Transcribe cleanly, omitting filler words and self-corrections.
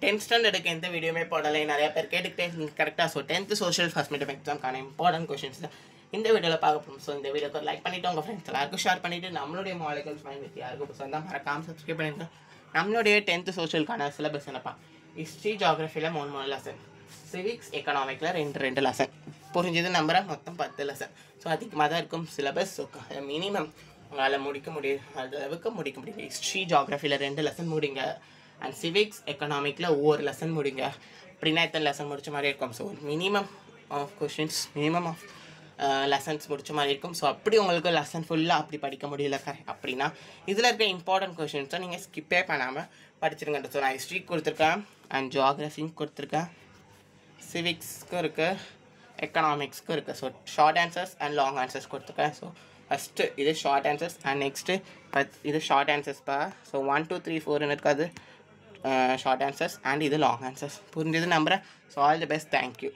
10th ஸ்டாண்டர்டுக்கு எந்த வீடியோமே போடலை, நிறைய பேர் கேட்டுக்கிட்டே கரெக்டாக. So 10th social first mid எக்ஸாம்க்கான இம்பார்ட்டன்ட் கொஷின்ஸ் தான் இந்த வீடியோவில் பார்க்க போகிறோம். ஸோ இந்த வீடியோக்கு லைக் பண்ணிவிட்டு உங்கள் ஃப்ரெண்ட்ஸ் எல்லாருக்கும் ஷேர் பண்ணிவிட்டு நம்மளுடைய மாலிகல்ஸ் மைண்ட் வித் யாருக்கும் புதுசாக தான் மறக்காமல் சப்ஸ்கிரைப் பண்ணிட்டு நம்மளுடைய 10th சோஷியலுக்கான சிலபஸ் என்னப்பா, ஹிஸ்ட்ரி ஜியாகிரஃபியில் 3 லெசன், சிவிக்ஸ் எக்கனாமிக்கில் 2 லெசன், புரிஞ்சது நம்புகிறேன், மொத்தம் 10 லெசன். ஸோ அதிகமாக தான் இருக்கும் சிலபஸ். ஸோ மினிமம் உங்களால் முடிக்க முடியும், அளவுக்கு முடிக்க முடியும். ஹிஸ்ட்ரி ஜியாகிரஃபியில் 2 லெசன் முடிங்க, அண்ட் சிவிக்ஸ் எக்கனாமிக்கில் ஒவ்வொரு லெசன் முடிங்க. அப்படின்னா எத்தனை லெசன் முடிச்ச மாதிரி இருக்கும். So minimum of questions, minimum of lessons முடிச்ச மாதிரி இருக்கும். ஸோ அப்படி உங்களுக்கு லெசன் ஃபுல்லாக அப்படி படிக்க முடியல அப்படின்னா இதில் இருக்க இம்பார்ட்டன்ட் கொஷின்ஸை நீங்கள் ஸ்கிப்பே பண்ணாமல் படிச்சிருங்க. ஸோ நான் ஹிஸ்ட்ரி கொடுத்துருக்கேன், அண்ட் ஜியாகிரஃபியும் கொடுத்துருக்கேன், சிவிக்ஸ்க்கும் இருக்குது, எக்கனாமிக்ஸ்க்கும் இருக்குது. So short answers and long answers கொடுத்துருக்கேன். ஸோ ஃபஸ்ட்டு இது ஷார்ட் ஆன்சர்ஸ், அண்ட் நெக்ஸ்ட்டு இது ஷார்ட் ஆன்சர்ஸ்ப்பா. ஸோ 1 2 3 4 இருக்காது ஷார்ட் ஆன்சர்ஸ், அண்ட் இது லாங் ஆன்சர்ஸ். புரிஞ்சது நம்புகிறேன். So all the best, thank you.